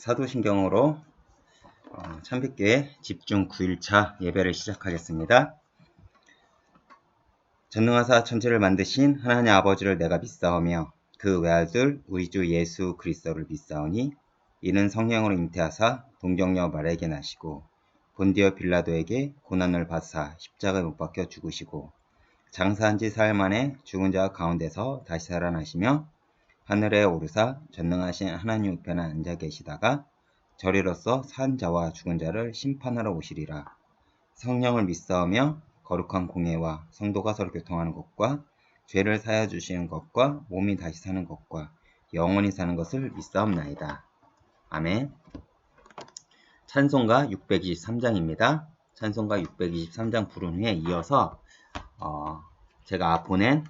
사도신경으로 참빛교회 집중 9일차 예배를 시작하겠습니다. 전능하사 천지를 만드신 하나님 아버지를 내가 믿사오며 그 외아들 우리 주 예수 그리스도를 믿사오니 이는 성령으로 잉태하사 동정녀 마리아에게 나시고 본디오 빌라도에게 고난을 받사 십자가에 못 박혀 죽으시고 장사한 지 사흘 만에 죽은 자 가운데서 다시 살아나시며 하늘에 오르사 전능하신 하나님 우편에 앉아 계시다가 저리로서 산 자와 죽은 자를 심판하러 오시리라. 성령을 믿사오며 거룩한 공예와 성도가 서로 교통하는 것과 죄를 사하여 주시는 것과 몸이 다시 사는 것과 영원히 사는 것을 믿사옵나이다. 아멘. 찬송가 623장입니다. 찬송가 623장 부른 후에 이어서 제가 보낸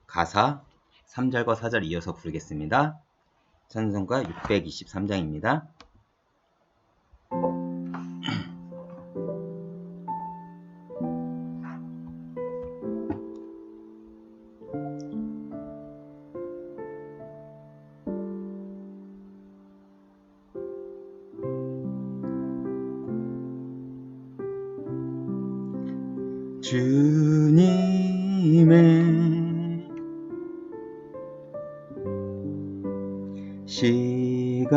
가사 3절과 4절 이어서 부르겠습니다. 찬송가 623장입니다. 주님의 시간에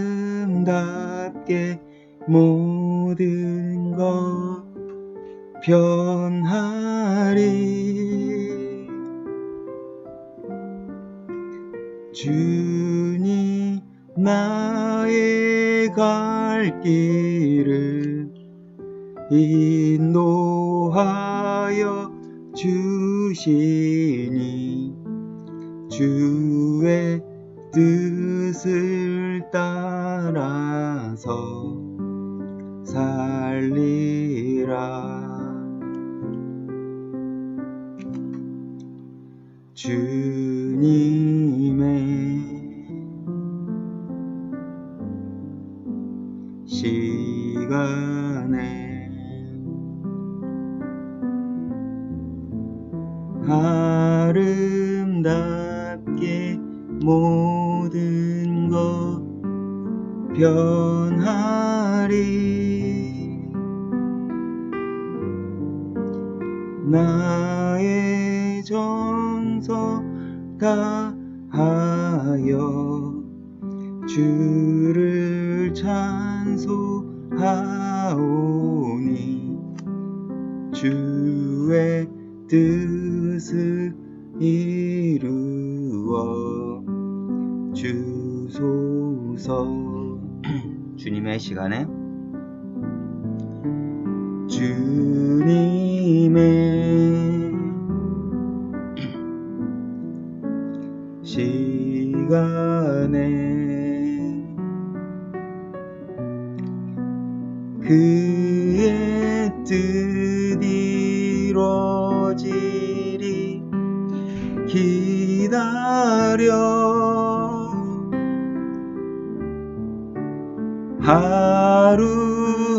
아름답게 모든 것 변하리. 주님 나의 갈 길을 인도하여 주시니 주의 뜻을 따라서 살리라. 주님의 시간에 아름답게 모든 것 변하리. 나의 정성 다하여 주를 찬송하오니 주의 뜻을 이루어 주소서. 주님의 시간에 주님의 시간에 그의 뜻이 이루어지리. 기다려 하루하루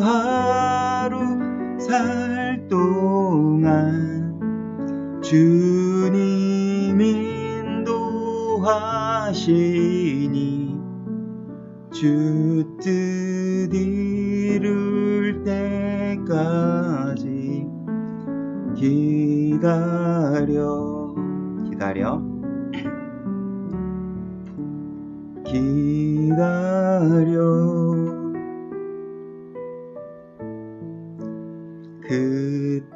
살 동안 주님 인도하시니 주 뜻 이룰 때까지 기다려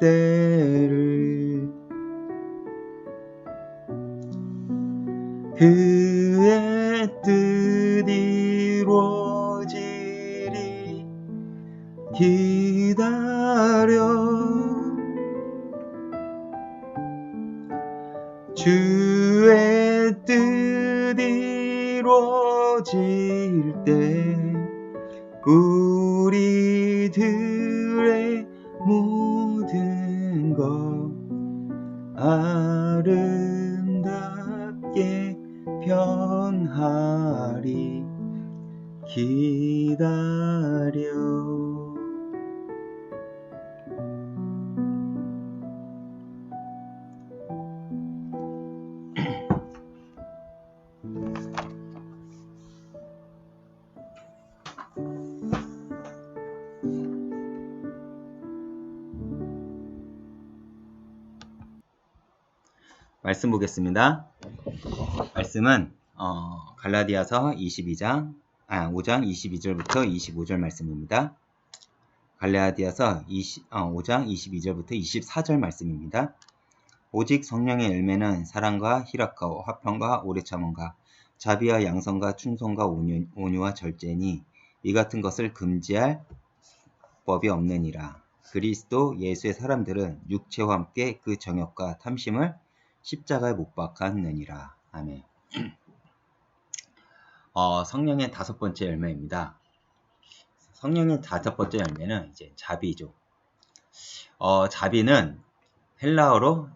그때를. 그의 뜻 이루어지리. 기다려 주의 뜻 이루어질 때 우리들의 모든 것 아름답게 변하리. 기다려 말씀 보겠습니다. 말씀은 갈라디아서 5장 22절부터 25절 말씀입니다. 갈라디아서 5장 22절부터 24절 말씀입니다. 오직 성령의 열매는 사랑과 희락과 화평과 오래 참음과 자비와 양선과 충성과 온유와 절제니 이 같은 것을 금지할 법이 없느니라. 그리스도 예수의 사람들은 육체와 함께 그 정욕과 탐심을 십자가에 못 박았느니라. 아멘. 성령의 5번째 열매입니다. 성령의 5번째 열매는 이제 자비죠. 자비는 헬라어로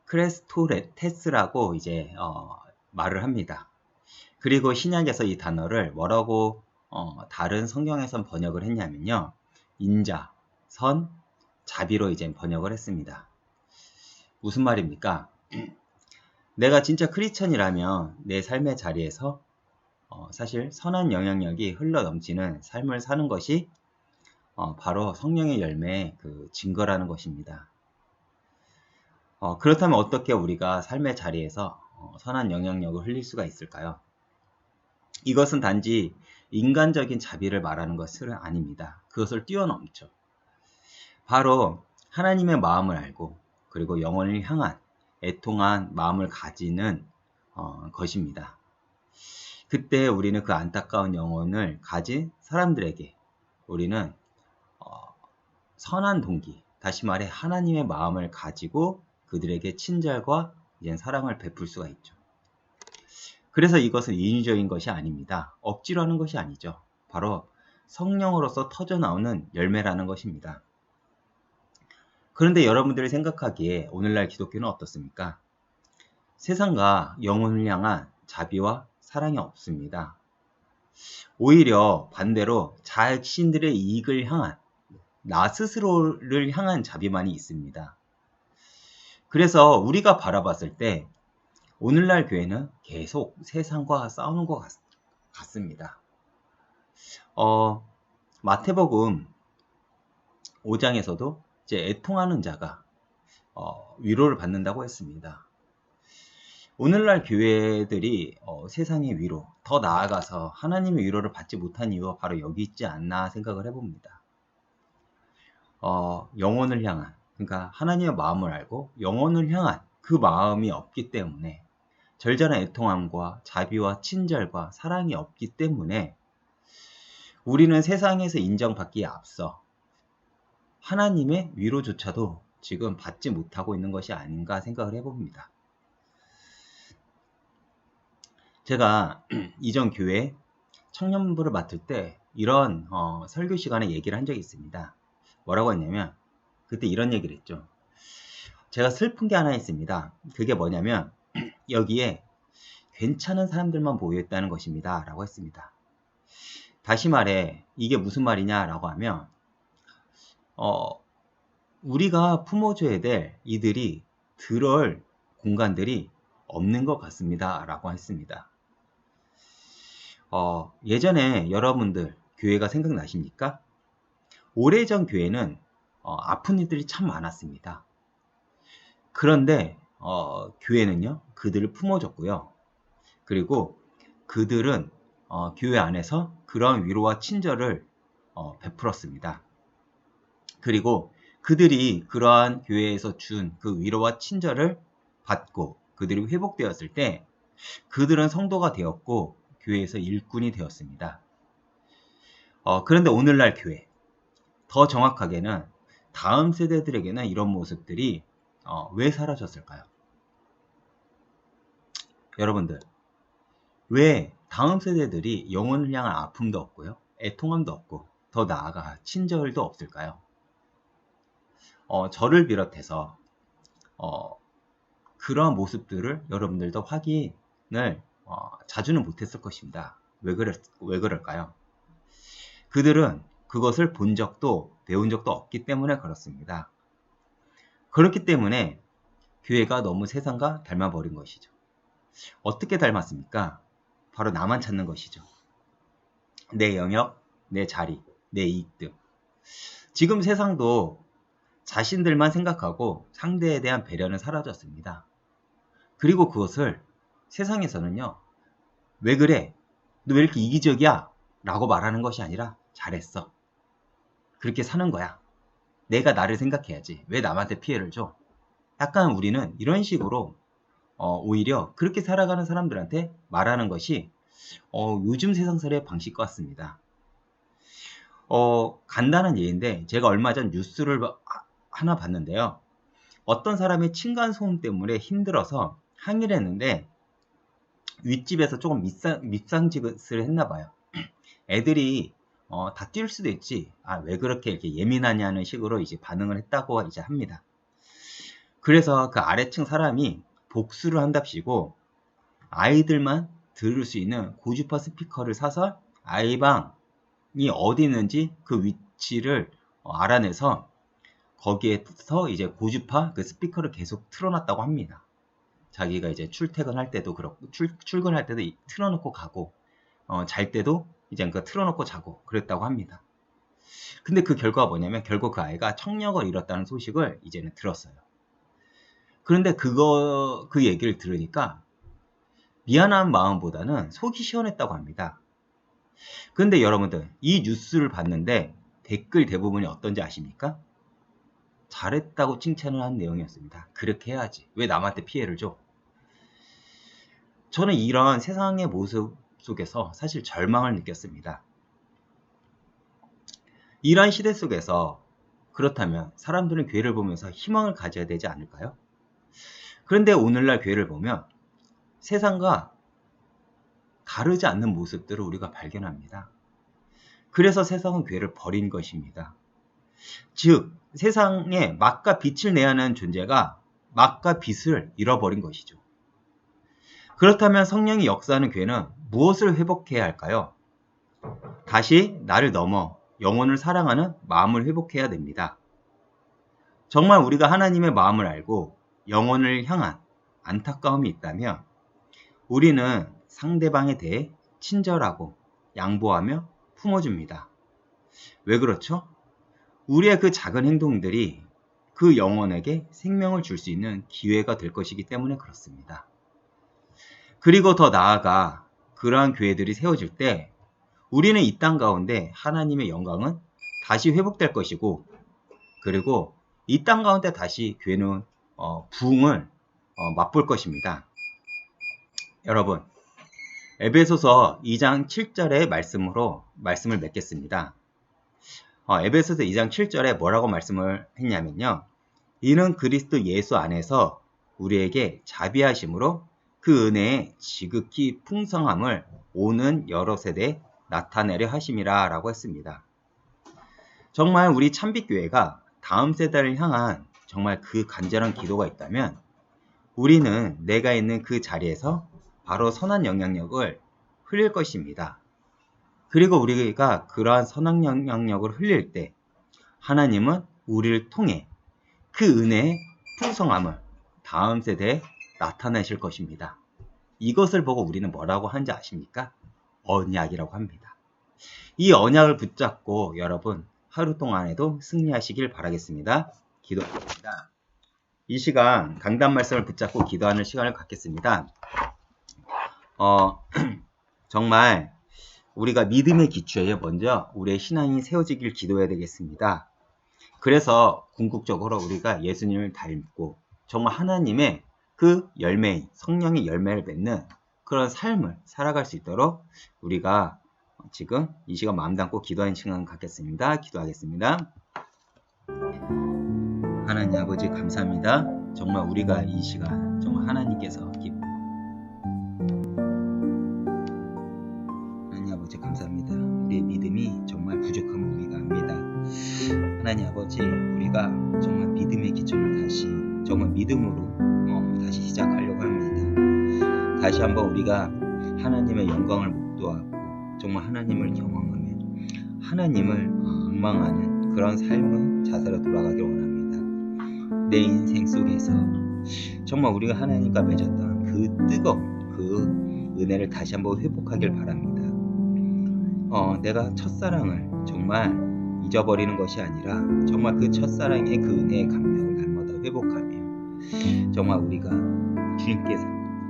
크레스토테스라고 이제 말을 합니다. 그리고 신약에서 이 단어를 뭐라고 다른 성경에선 번역을 했냐면요. 인자, 선, 자비로 이제 번역을 했습니다. 무슨 말입니까? 내가 진짜 크리스천이라면 내 삶의 자리에서 사실 선한 영향력이 흘러 넘치는 삶을 사는 것이 바로 성령의 열매의 그 증거라는 것입니다. 그렇다면 어떻게 우리가 삶의 자리에서 선한 영향력을 흘릴 수가 있을까요? 이것은 단지 인간적인 자비를 말하는 것은 아닙니다. 그것을 뛰어넘죠. 바로 하나님의 마음을 알고 그리고 영혼을 향한 애통한 마음을 가지는 것입니다. 그때 우리는 그 안타까운 영혼을 가진 사람들에게 우리는 선한 동기, 다시 말해 하나님의 마음을 가지고 그들에게 친절과 사랑을 베풀 수가 있죠. 그래서 이것은 인위적인 것이 아닙니다. 억지로 하는 것이 아니죠. 바로 성령으로서 터져나오는 열매라는 것입니다. 그런데 여러분들이 생각하기에 오늘날 기독교는 어떻습니까? 세상과 영혼을 향한 자비와 사랑이 없습니다. 오히려 반대로 자신들의 이익을 향한 나 스스로를 향한 자비만이 있습니다. 그래서 우리가 바라봤을 때 오늘날 교회는 계속 세상과 싸우는 것 같습니다. 마태복음 5장에서도 이제 애통하는 자가 위로를 받는다고 했습니다. 오늘날 교회들이 세상의 위로, 더 나아가서 하나님의 위로를 받지 못한 이유가 바로 여기 있지 않나 생각을 해봅니다. 영혼을 향한, 그러니까 하나님의 마음을 알고 영혼을 향한 그 마음이 없기 때문에 절절한 애통함과 자비와 친절과 사랑이 없기 때문에 우리는 세상에서 인정받기에 앞서 하나님의 위로조차도 지금 받지 못하고 있는 것이 아닌가 생각을 해봅니다. 제가 이전 교회 청년부를 맡을 때 이런 설교 시간에 얘기를 한 적이 있습니다. 뭐라고 했냐면 그때 이런 얘기를 했죠. 제가 슬픈 게 하나 있습니다. 그게 뭐냐면 여기에 괜찮은 사람들만 모여있다는 것입니다. 라고 했습니다. 다시 말해 이게 무슨 말이냐 라고 하면 우리가 품어줘야 될 이들이 들어올 공간들이 없는 것 같습니다. 라고 했습니다. 예전에 여러분들 교회가 생각나십니까? 오래전 교회는 아픈 이들이 참 많았습니다. 그런데 교회는요 그들을 품어줬고요. 그리고 그들은 교회 안에서 그런 위로와 친절을 베풀었습니다. 그리고 그들이 그러한 교회에서 준 그 위로와 친절을 받고 그들이 회복되었을 때 그들은 성도가 되었고 교회에서 일꾼이 되었습니다. 그런데 오늘날 교회, 더 정확하게는 다음 세대들에게는 이런 모습들이 왜 사라졌을까요? 여러분들, 왜 다음 세대들이 영혼을 향한 아픔도 없고요, 애통함도 없고, 더 나아가 친절도 없을까요? 저를 비롯해서 그러한 모습들을 여러분들도 확인을 자주는 못했을 것입니다. 왜 그럴까요? 그들은 그것을 본 적도 배운 적도 없기 때문에 그렇습니다. 그렇기 때문에 교회가 너무 세상과 닮아버린 것이죠. 어떻게 닮았습니까? 바로 나만 찾는 것이죠. 내 영역, 내 자리, 내 이익 등. 지금 세상도 자신들만 생각하고 상대에 대한 배려는 사라졌습니다. 그리고 그것을 세상에서는요, 왜 그래? 너 왜 이렇게 이기적이야? 라고 말하는 것이 아니라 잘했어. 그렇게 사는 거야. 내가 나를 생각해야지. 왜 남한테 피해를 줘? 약간 우리는 이런 식으로 오히려 그렇게 살아가는 사람들한테 말하는 것이 요즘 세상살이의 방식 같습니다. 간단한 예인데 제가 얼마 전 뉴스를 하나 봤는데요. 어떤 사람이 층간소음 때문에 힘들어서 항의를 했는데 윗집에서 조금 밉상짓을 했나 봐요. 애들이 다 뛸 수도 있지. 왜 그렇게 이렇게 예민하냐는 식으로 이제 반응을 했다고 이제 합니다. 그래서 그 아래층 사람이 복수를 한답시고 아이들만 들을 수 있는 고주파 스피커를 사서 아이방이 어디 있는지 그 위치를 알아내서 거기에서 이제 고주파 그 스피커를 계속 틀어놨다고 합니다. 자기가 이제 출퇴근할 때도 그렇고 출근할 때도 틀어놓고 가고 잘 때도 이제 그 틀어놓고 자고 그랬다고 합니다. 근데 그 결과가 뭐냐면 결국 그 아이가 청력을 잃었다는 소식을 이제는 들었어요. 그런데 그 얘기를 들으니까 미안한 마음보다는 속이 시원했다고 합니다. 그런데 여러분들 이 뉴스를 봤는데 댓글 대부분이 어떤지 아십니까? 잘했다고 칭찬을 한 내용이었습니다. 그렇게 해야지. 왜 남한테 피해를 줘? 저는 이런 세상의 모습 속에서 사실 절망을 느꼈습니다. 이런 시대 속에서 그렇다면 사람들은 교회를 보면서 희망을 가져야 되지 않을까요? 그런데 오늘날 교회를 보면 세상과 다르지 않는 모습들을 우리가 발견합니다. 그래서 세상은 교회를 버린 것입니다. 즉 세상에 맛과 빛을 내야 하는 존재가 맛과 빛을 잃어버린 것이죠. 그렇다면 성령이 역사하는 교회는 무엇을 회복해야 할까요? 다시 나를 넘어 영혼을 사랑하는 마음을 회복해야 됩니다. 정말 우리가 하나님의 마음을 알고 영혼을 향한 안타까움이 있다면 우리는 상대방에 대해 친절하고 양보하며 품어줍니다. 왜 그렇죠? 우리의 그 작은 행동들이 그 영혼에게 생명을 줄 수 있는 기회가 될 것이기 때문에 그렇습니다. 그리고 더 나아가 그러한 교회들이 세워질 때 우리는 이 땅 가운데 하나님의 영광은 다시 회복될 것이고 그리고 이 땅 가운데 다시 교회는 부흥을 맛볼 것입니다. 여러분 에베소서 2장 7절의 말씀을 맺겠습니다. 에베소서 2장 7절에 뭐라고 말씀을 했냐면요. 이는 그리스도 예수 안에서 우리에게 자비하심으로 그 은혜의 지극히 풍성함을 오는 여러 세대에 나타내려 하심이라 라고 했습니다. 정말 우리 참빛교회가 다음 세대를 향한 정말 그 간절한 기도가 있다면 우리는 내가 있는 그 자리에서 바로 선한 영향력을 흘릴 것입니다. 그리고 우리가 그러한 선한 영향력을 흘릴 때 하나님은 우리를 통해 그 은혜의 풍성함을 다음 세대에 나타내실 것입니다. 이것을 보고 우리는 뭐라고 하는지 아십니까? 언약이라고 합니다. 이 언약을 붙잡고 여러분 하루 동안에도 승리하시길 바라겠습니다. 기도하겠습니다. 이 시간 강단 말씀을 붙잡고 기도하는 시간을 갖겠습니다. 정말 우리가 믿음의 기초에 먼저 우리의 신앙이 세워지길 기도해야 되겠습니다. 그래서 궁극적으로 우리가 예수님을 닮고 정말 하나님의 그 열매, 성령의 열매를 맺는 그런 삶을 살아갈 수 있도록 우리가 지금 이 시간 마음 담고 기도하는 시간 갖겠습니다. 기도하겠습니다. 하나님 아버지 감사합니다. 정말 우리가 이 시간 정말 하나님께서 하나님 아버지 감사합니다. 우리의 믿음이 정말 부족함을 우리가 압니다. 하나님 아버지 우리가 정말 믿음의 기초를 다시 정말 믿음으로 다시 시작하려고 합니다. 다시 한번 우리가 하나님의 영광을 목도하고 정말 하나님을 경험하며 하나님을 앙망하는 그런 삶의 자세로 돌아가길 원합니다. 내 인생 속에서 정말 우리가 하나님과 맺었던 그 뜨거운 그 은혜를 다시 한번 회복하길 바랍니다. 내가 첫사랑을 정말 잊어버리는 것이 아니라 정말 그 첫사랑의 그 은혜의 감격을 날마다 회복하며 정말 우리가 주님께서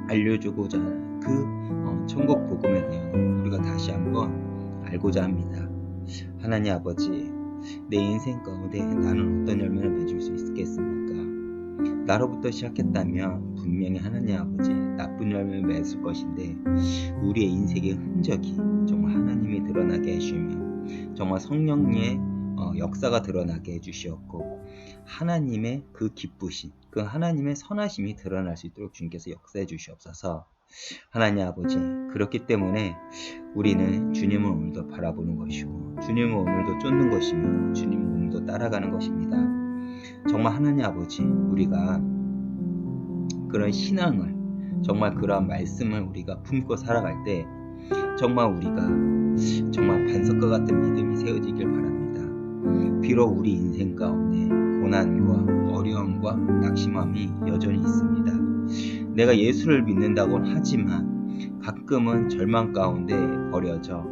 알려주고자 하는 그 천국 복음에 대한 우리가 다시 한번 알고자 합니다. 하나님 아버지, 내 인생 가운데 나는 어떤 열매를 맺을 수 있겠습니까? 나로부터 시작했다면 분명히 하나님 아버지 나쁜 열매를 맺을 것인데 우리의 인생의 흔적이 정말 하나님이 드러나게 해주시며 정말 성령의 역사가 드러나게 해주시었고 하나님의 그 기쁘신 그 하나님의 선하심이 드러날 수 있도록 주님께서 역사해 주시옵소서. 하나님 아버지, 그렇기 때문에 우리는 주님을 오늘도 바라보는 것이고 주님을 오늘도 쫓는 것이며 주님을 오늘도 따라가는 것입니다. 정말 하나님 아버지, 우리가 그런 신앙을 정말 그러한 말씀을 우리가 품고 살아갈 때 정말 우리가 정말 반석과 같은 믿음이 세워지길 바랍니다. 비록 우리 인생 가운데 고난과 어려움과 낙심함이 여전히 있습니다. 내가 예수를 믿는다고는 하지만 가끔은 절망 가운데 버려져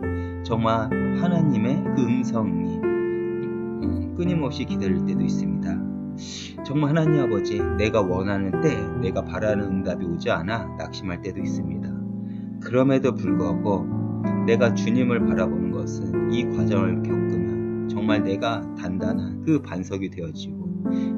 정말 하나님의 그 음성이 끊임없이 기다릴 때도 있습니다. 정말 하나님 아버지, 내가 원하는 때 내가 바라는 응답이 오지 않아 낙심할 때도 있습니다. 그럼에도 불구하고 내가 주님을 바라보는 것은 이 과정을 겪으면 정말 내가 단단한 그 반석이 되어지고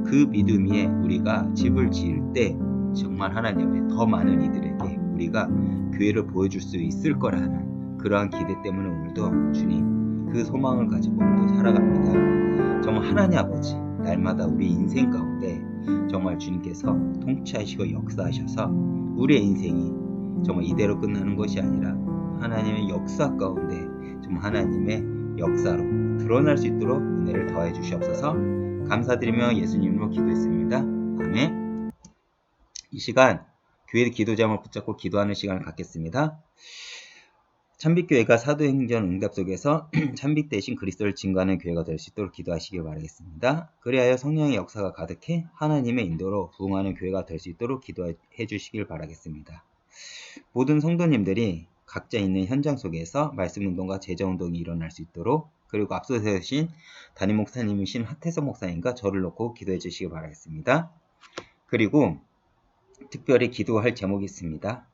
그 믿음 위에 우리가 집을 지을 때 정말 하나님의 더 많은 이들에게 우리가 교회를 보여줄 수 있을 거라는 그러한 기대 때문에 오늘도 주님 그 소망을 가지고 오늘도 살아갑니다. 정말 하나님 아버지, 날마다 우리 인생 가운데 정말 주님께서 통치하시고 역사하셔서 우리의 인생이 정말 이대로 끝나는 것이 아니라 하나님의 역사 가운데 정말 하나님의 역사로 드러날 수 있도록 은혜를 더해 주시옵소서. 감사드리며 예수님으로 기도했습니다. 아멘. 이 시간 교회 기도자를 붙잡고 기도하는 시간을 갖겠습니다. 참빛교회가 사도행전 응답 속에서 참빛 대신 그리스도를 증거하는 교회가 될 수 있도록 기도하시길 바라겠습니다. 그리하여 성령의 역사가 가득해 하나님의 인도로 부응하는 교회가 될 수 있도록 기도해 주시길 바라겠습니다. 모든 성도님들이 각자 있는 현장 속에서 말씀운동과 제자운동이 일어날 수 있도록 그리고 앞서 세우신 담임 목사님이신 하태석 목사님과 저를 놓고 기도해 주시길 바라겠습니다. 그리고 특별히 기도할 제목이 있습니다.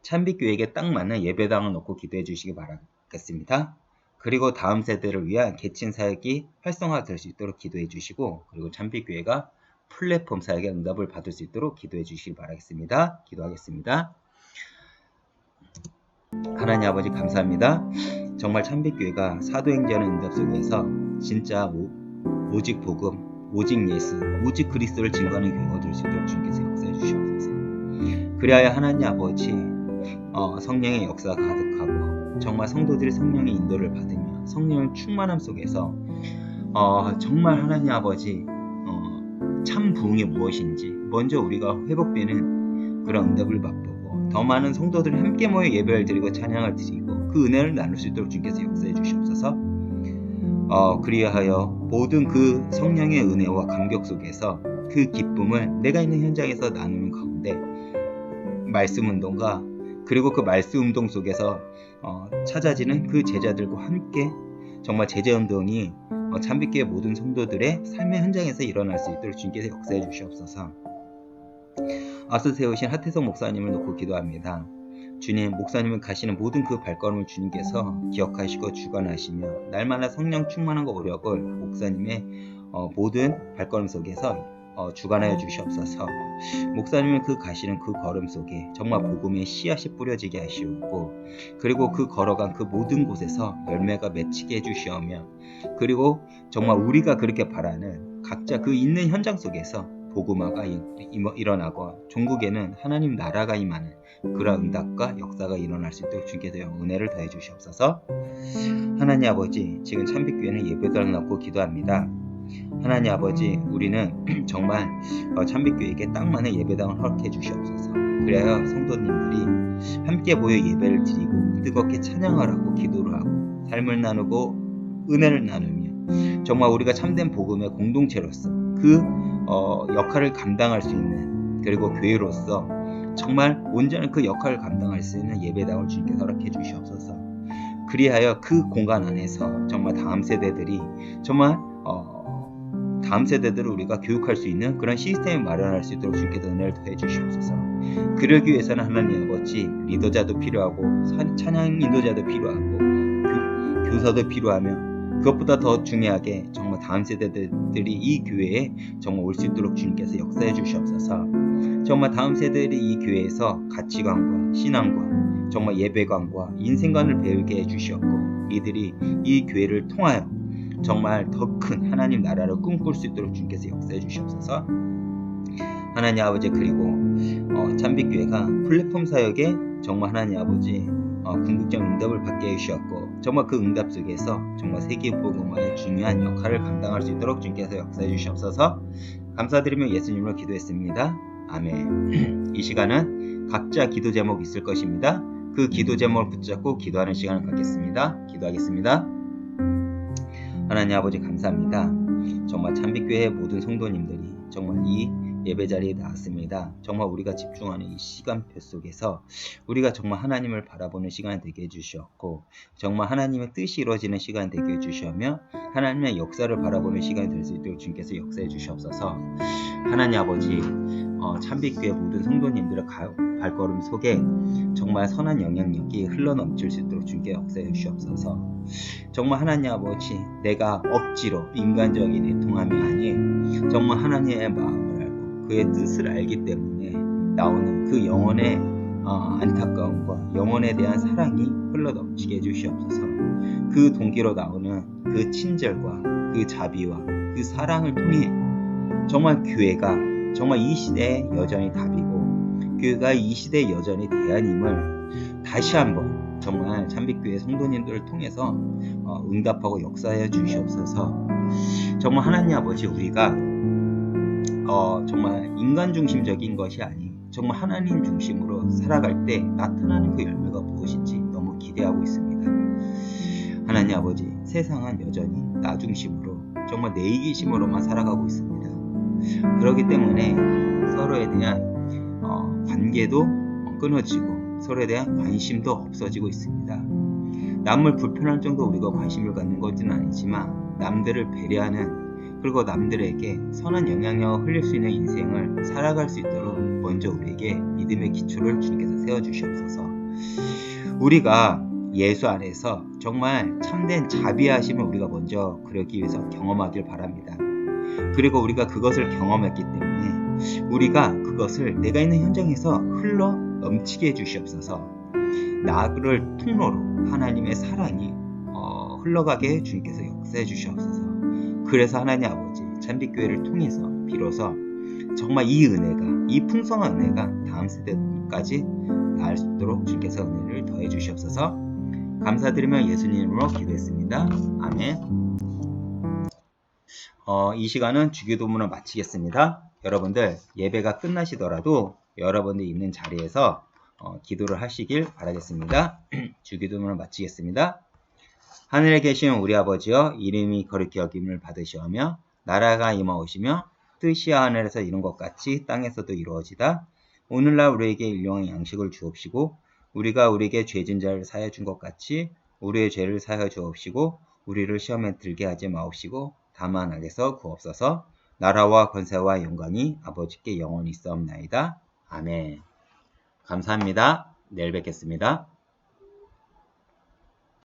참빛교회에게 딱 맞는 예배당을 놓고 기도해 주시기 바라겠습니다. 그리고 다음 세대를 위한 개친 사역이 활성화될 수 있도록 기도해 주시고 그리고 참빛교회가 플랫폼 사역의 응답을 받을 수 있도록 기도해 주시기 바라겠습니다. 기도하겠습니다. 하나님 아버지 감사합니다. 정말 참빛교회가 사도행전의 응답 속에서 진짜 오직 복음, 오직 예수, 오직 그리스도를 증거하는 교회가 될 수 있도록 주님께서 역사해 주시옵소서. 그리하여 하나님 아버지 성령의 역사가 가득하고 정말 성도들이 성령의 인도를 받으며 성령의 충만함 속에서 정말 하나님 아버지 참 부흥이 무엇인지 먼저 우리가 회복되는 그런 응답을 맛보고 더 많은 성도들이 함께 모여 예배를 드리고 찬양을 드리고 그 은혜를 나눌 수 있도록 주님께서 역사해 주시옵소서. 그리하여 모든 그 성령의 은혜와 감격 속에서 그 기쁨을 내가 있는 현장에서 나누는 가운데 말씀 운동과 그리고 그 말씀 운동 속에서 찾아지는 그 제자들과 함께 정말 제자 운동이 참빛교회 모든 성도들의 삶의 현장에서 일어날 수 있도록 주님께서 역사해 주시옵소서. 앞서 세우신 하태석 목사님을 놓고 기도합니다. 주님, 목사님을 가시는 모든 그 발걸음을 주님께서 기억하시고 주관하시며 날마다 성령 충만한 오력을 목사님의 모든 발걸음 속에서 주관하여 주시옵소서. 목사님을 그 가시는 그 걸음 속에 정말 복음의 씨앗이 뿌려지게 하시옵고 그리고 그 걸어간 그 모든 곳에서 열매가 맺히게 해주시오며 그리고 정말 우리가 그렇게 바라는 각자 그 있는 현장 속에서 복음화가 일어나고 종국에는 하나님 나라가 임하는 그런 응답과 역사가 일어날 수 있도록 주께서 은혜를 더해 주시옵소서. 하나님 아버지, 지금 참빛교회는 예배당을 놓고 기도합니다. 하나님 아버지, 우리는 정말 참빛교회에게 딱 맞는 예배당을 허락해 주시옵소서. 그래야 성도님들이 함께 모여 예배를 드리고 뜨겁게 찬양을 하고 기도를 하고 삶을 나누고 은혜를 나누며 정말 우리가 참된 복음의 공동체로서 그 역할을 감당할 수 있는 그리고 교회로서 정말 온전한 그 역할을 감당할 수 있는 예배당을 주님께서 허락해 주시옵소서. 그리하여 그 공간 안에서 정말 다음 세대들이 정말 다음 세대들을 우리가 교육할 수 있는 그런 시스템을 마련할 수 있도록 주님께서 은혜를 더해 주시옵소서. 그러기 위해서는 하나님 아버지 리더자도 필요하고 찬양 인도자도 필요하고 교사도 필요하며 그것보다 더 중요하게 정말 다음 세대들이 이 교회에 정말 올 수 있도록 주님께서 역사해 주시옵소서. 정말 다음 세대들이 이 교회에서 가치관과 신앙과 정말 예배관과 인생관을 배우게 해주시옵고 이들이 이 교회를 통하여 정말 더 큰 하나님 나라를 꿈꿀 수 있도록 주님께서 역사해 주시옵소서. 하나님 아버지 그리고 참빛교회가 플랫폼 사역에 정말 하나님 아버지 궁극적 응답을 받게 해주셨고 정말 그 응답 속에서 정말 세계복음화의 중요한 역할을 감당할 수 있도록 주님께서 역사해 주시옵소서. 감사드리며 예수님으로 기도했습니다. 아멘. 이 시간은 각자 기도 제목 있을 것입니다. 그 기도 제목을 붙잡고 기도하는 시간을 갖겠습니다. 기도하겠습니다. 하나님 아버지 감사합니다. 정말 참빛교회의 모든 성도님들이 정말 이 예배 자리에 나왔습니다. 정말 우리가 집중하는 이 시간표 속에서 우리가 정말 하나님을 바라보는 시간이 되게 해주셨고 정말 하나님의 뜻이 이루어지는 시간이 되게 해주시며 하나님의 역사를 바라보는 시간이 될 수 있도록 주님께서 역사해 주시옵소서. 하나님 아버지 참빛교회 모든 성도님들의 발걸음 속에 정말 선한 영향력이 흘러넘칠 수 있도록 주님께 역사해 주시옵소서. 정말 하나님 아버지 내가 억지로 인간적인 애통함이 아닌 정말 하나님의 마음을 알고 그의 뜻을 알기 때문에 나오는 그 영혼의 안타까움과 영혼에 대한 사랑이 흘러넘치게 해주시옵소서. 그 동기로 나오는 그 친절과 그 자비와 그 사랑을 통해 정말 교회가 정말 이 시대에 여전히 답이고 교회가 이 시대에 여전히 대안임을 다시 한번 정말 참빛교회 성도님들을 통해서 응답하고 역사해 주시옵소서. 정말 하나님 아버지 우리가 정말 인간 중심적인 것이 아닌 정말 하나님 중심으로 살아갈 때 나타나는 그 열매가 무엇인지 너무 기대하고 있습니다. 하나님 아버지 세상은 여전히 나 중심으로 정말 내 이기심으로만 살아가고 있습니다. 그렇기 때문에 서로에 대한 관계도 끊어지고 서로에 대한 관심도 없어지고 있습니다. 남을 불편할 정도 우리가 관심을 갖는 것은 아니지만 남들을 배려하는 그리고 남들에게 선한 영향력을 흘릴 수 있는 인생을 살아갈 수 있도록 먼저 우리에게 믿음의 기초를 주님께서 세워주시옵소서. 우리가 예수 안에서 정말 참된 자비하심을 우리가 먼저 그러기 위해서 경험하길 바랍니다. 그리고 우리가 그것을 경험했기 때문에 우리가 그것을 내가 있는 현장에서 흘러 넘치게 해주시옵소서. 나를 통로로 하나님의 사랑이 흘러가게 주님께서 역사해 주시옵소서. 그래서 하나님 아버지 참빛교회를 통해서 비로소 정말 이 은혜가 이 풍성한 은혜가 다음 세대까지 닿을 수 있도록 주님께서 은혜를 더해 주시옵소서. 감사드리며 예수님 이름으로 기도했습니다. 아멘. 이 시간은 주기도문을 마치겠습니다. 여러분들 예배가 끝나시더라도 여러분들이 있는 자리에서 기도를 하시길 바라겠습니다. 주기도문을 마치겠습니다. 하늘에 계신 우리 아버지여 이름이 거룩히 여김을 받으시오며 나라가 임하오시며 뜻이 하늘에서 이룬 것 같이 땅에서도 이루어지다. 오늘날 우리에게 일용할 양식을 주옵시고 우리가 우리에게 죄진 자를 사하여 준 것 같이 우리의 죄를 사하여 주옵시고 우리를 시험에 들게 하지 마옵시고 다만 악에서 구옵소서. 나라와 권세와 영광이 아버지께 영원히 있사옵나이다. 아멘. 감사합니다. 내일 뵙겠습니다.